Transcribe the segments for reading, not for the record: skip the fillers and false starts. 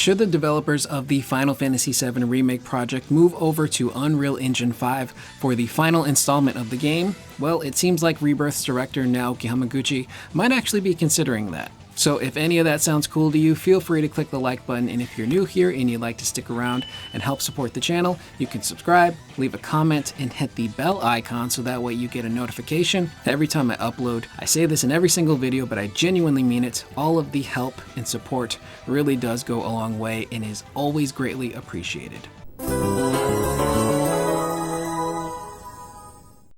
Should the developers of the Final Fantasy VII Remake project move over to Unreal Engine 5 for the final installment of the game? Well, it seems like Rebirth's director Naoki Hamaguchi might actually be considering that. So if any of that sounds cool to you, feel free to click the like button, and if you're new here and you'd like to stick around and help support the channel, you can subscribe, leave a comment, and hit the bell icon so that way you get a notification every time I upload. I say this in every single video, but I genuinely mean it. All of the help and support really does go a long way and is always greatly appreciated.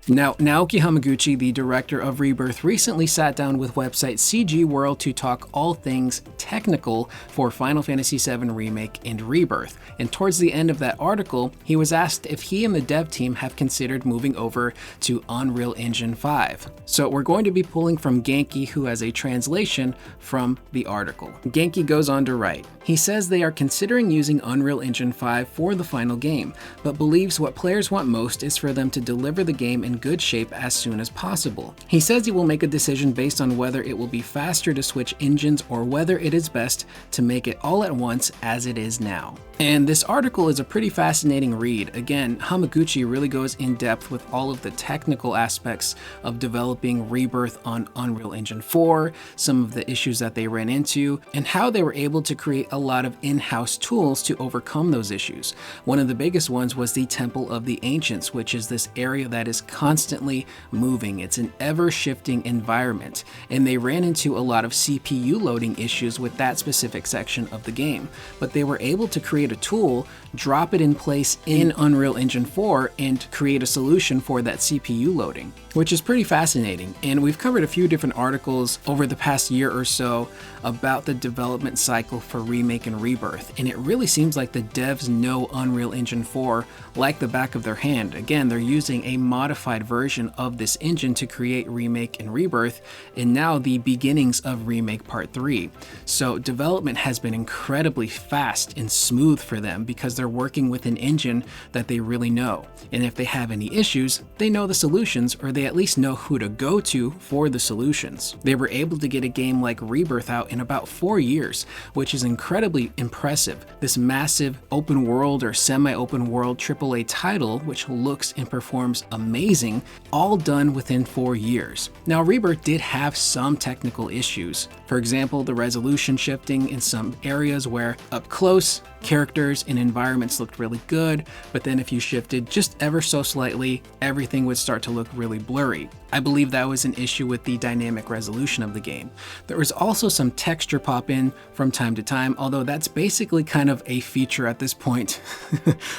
Now, Naoki Hamaguchi, the director of Rebirth, recently sat down with website CGWORLD to talk all things technical for Final Fantasy VII Remake and Rebirth. And towards the end of that article, he was asked if he and the dev team have considered moving over to Unreal Engine 5. So we're going to be pulling from Genki, who has a translation from the article. Genki goes on to write, he says they are considering using Unreal Engine 5 for the final game, but believes what players want most is for them to deliver the game in good shape as soon as possible. He says he will make a decision based on whether it will be faster to switch engines or whether it is best to make it all at once as it is now. And this article is a pretty fascinating read. Again, Hamaguchi really goes in depth with all of the technical aspects of developing Rebirth on Unreal Engine 4, some of the issues that they ran into, and how they were able to create a lot of in-house tools to overcome those issues. One of the biggest ones was the Temple of the Ancients, which is this area that is constantly moving. It's an ever-shifting environment, and they ran into a lot of CPU loading issues with that specific section of the game. But they were able to create a tool, drop it in place in Unreal Engine 4, and create a solution for that CPU loading, which is pretty fascinating. And we've covered a few different articles over the past year or so about the development cycle for Remake and Rebirth, and it really seems like the devs know Unreal Engine 4 like the back of their hand. Again, they're using a modified version of this engine to create Remake and Rebirth, and now the beginnings of Remake Part 3. So development has been incredibly fast and smooth for them because they're working with an engine that they really know. And if they have any issues, they know the solutions, or they at least know who to go to for the solutions. They were able to get a game like Rebirth out in about 4 years, which is incredibly impressive. This massive open world or semi-open world AAA title, which looks and performs amazing, all done within 4 years. Now, Rebirth did have some technical issues. For example, the resolution shifting in some areas where up close, characters and environments looked really good, but then if you shifted just ever so slightly, everything would start to look really blurry. I believe that was an issue with the dynamic resolution of the game. There was also some texture pop in from time to time, although that's basically kind of a feature at this point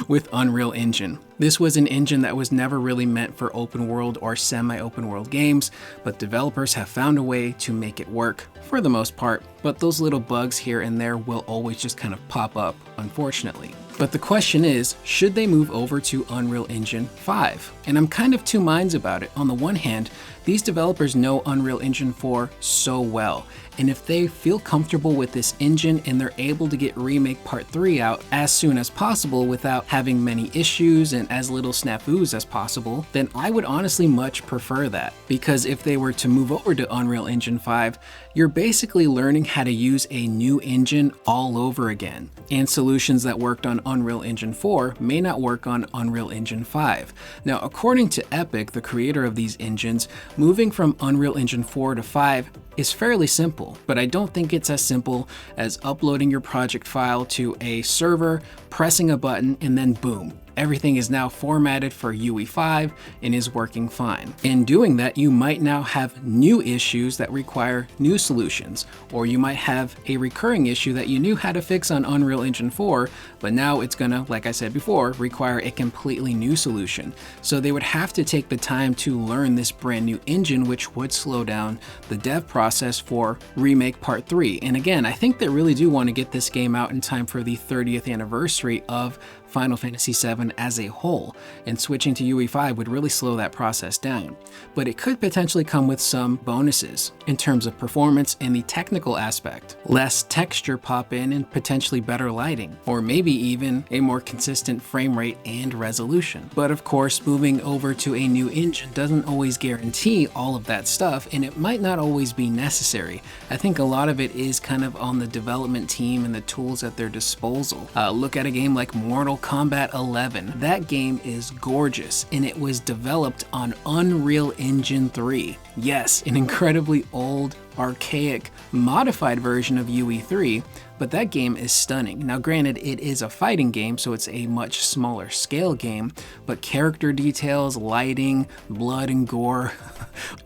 with Unreal Engine. This was an engine that was never really meant for open world or semi-open world games, but developers have found a way to make it work for the most part, but those little bugs here and there will always just kind of pop up, unfortunately. But the question is, should they move over to Unreal Engine 5? And I'm kind of two minds about it. On the one hand, these developers know Unreal Engine 4 so well, and if they feel comfortable with this engine and they're able to get Remake Part 3 out as soon as possible without having many issues and as little snafus as possible, then I would honestly much prefer that. Because if they were to move over to Unreal Engine 5, you're basically learning how to use a new engine all over again. And solutions that worked on Unreal Engine 4 may not work on Unreal Engine 5. Now, according to Epic, the creator of these engines, moving from Unreal Engine 4 to 5 is fairly simple, but I don't think it's as simple as uploading your project file to a server, pressing a button, and then boom, everything is now formatted for UE5 and is working fine. In doing that, you might now have new issues that require new solutions, or you might have a recurring issue that you knew how to fix on Unreal Engine 4, but now it's gonna, like I said before, require a completely new solution. So they would have to take the time to learn this brand new engine, which would slow down the dev process for Remake Part 3. And again, I think they really do want to get this game out in time for the 30th anniversary of Final Fantasy VII as a whole, and switching to UE5 would really slow that process down. But it could potentially come with some bonuses in terms of performance and the technical aspect. Less texture pop in and potentially better lighting, or maybe even a more consistent frame rate and resolution. But of course, moving over to a new engine doesn't always guarantee all of that stuff, and it might not always be necessary. I think a lot of it is kind of on the development team and the tools at their disposal. Look at a game like Mortal Kombat 11. That game is gorgeous, and it was developed on Unreal Engine 3. Yes, an incredibly old, archaic, modified version of UE3, but that game is stunning. Now granted, it is a fighting game, so it's a much smaller scale game, but character details, lighting, blood and gore,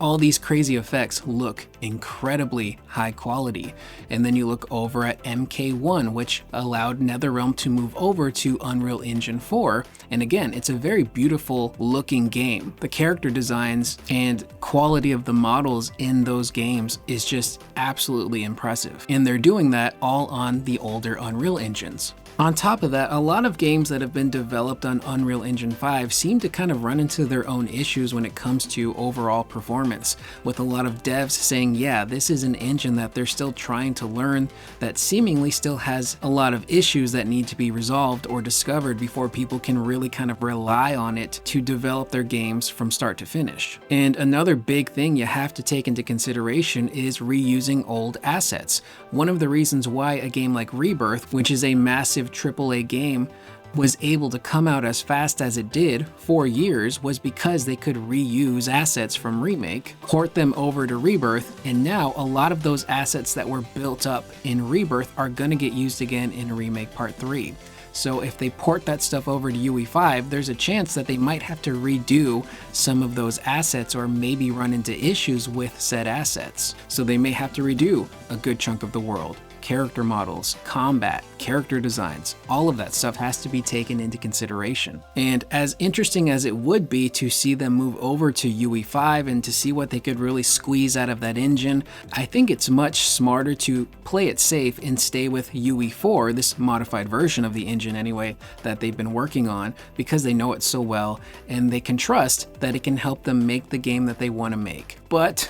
all these crazy effects look incredibly high quality. And then you look over at MK1, which allowed NetherRealm to move over to Unreal Engine 4, and again, it's a very beautiful looking game. The character designs and quality of the models in those games is just absolutely impressive, and they're doing that all on the older Unreal engines. On top of that, a lot of games that have been developed on Unreal Engine 5 seem to kind of run into their own issues when it comes to overall performance, with a lot of devs saying, yeah, this is an engine that they're still trying to learn, that seemingly still has a lot of issues that need to be resolved or discovered before people can really kind of rely on it to develop their games from start to finish. And another big thing you have to take into consideration is reusing old assets. One of the reasons why a game like Rebirth, which is a massive AAA game, was able to come out as fast as it did, 4 years, was because they could reuse assets from Remake, port them over to Rebirth, and now a lot of those assets that were built up in Rebirth are going to get used again in Remake Part 3. So if they port that stuff over to UE5, there's a chance that they might have to redo some of those assets or maybe run into issues with said assets. So they may have to redo a good chunk of the world. Character models, combat, character designs, all of that stuff has to be taken into consideration. And as interesting as it would be to see them move over to UE5 and to see what they could really squeeze out of that engine, I think it's much smarter to play it safe and stay with UE4, this modified version of the engine anyway, that they've been working on, because they know it so well and they can trust that it can help them make the game that they want to make. But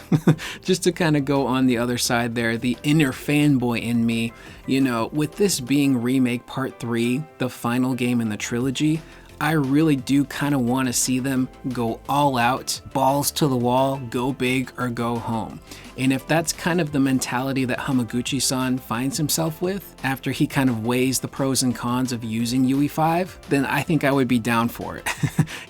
just to kind of go on the other side there, the inner fanboy in me, you know, with this being Remake Part 3, the final game in the trilogy, I really do kind of want to see them go all out, balls to the wall, go big or go home. And if that's kind of the mentality that Hamaguchi-san finds himself with after he kind of weighs the pros and cons of using UE5, then I think I would be down for it.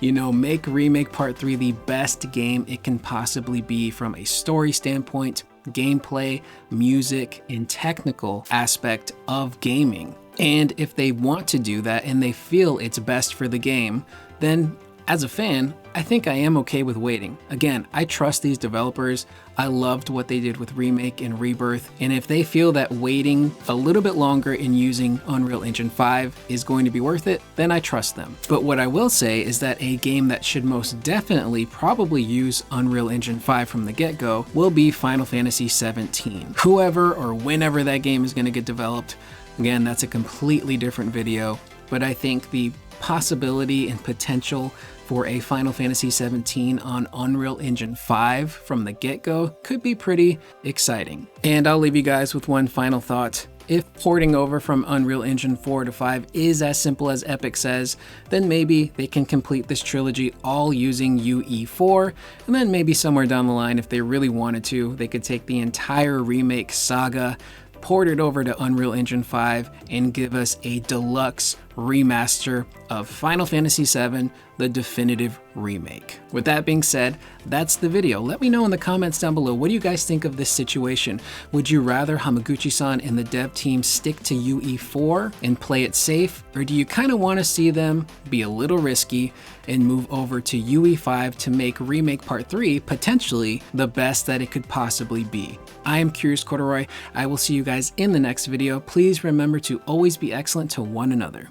You know, make Remake Part 3 the best game it can possibly be from a story standpoint, gameplay, music, and technical aspect of gaming. And if they want to do that and they feel it's best for the game, then as a fan, I think I am okay with waiting. Again, I trust these developers. I loved what they did with Remake and Rebirth, and if they feel that waiting a little bit longer and using Unreal Engine 5 is going to be worth it, then I trust them. But what I will say is that a game that should most definitely probably use Unreal Engine 5 from the get-go will be Final Fantasy VII. Whoever or whenever that game is going to get developed, again, that's a completely different video, but I think the possibility and potential for a Final Fantasy VII on Unreal Engine 5 from the get-go could be pretty exciting. And I'll leave you guys with one final thought. If porting over from Unreal Engine 4 to 5 is as simple as Epic says, then maybe they can complete this trilogy all using UE4, and then maybe somewhere down the line, if they really wanted to, they could take the entire Remake saga, port it over to Unreal Engine 5, and give us a deluxe remaster of Final Fantasy VII, the definitive remake. With that being said, that's the video. Let me know in the comments down below, what do you guys think of this situation? Would you rather Hamaguchi-san and the dev team stick to UE4 and play it safe, or do you kind of want to see them be a little risky and move over to UE5 to make Remake Part 3 potentially the best that it could possibly be? I am Curious Corduroy. I will see you guys in the next video. Please remember to always be excellent to one another.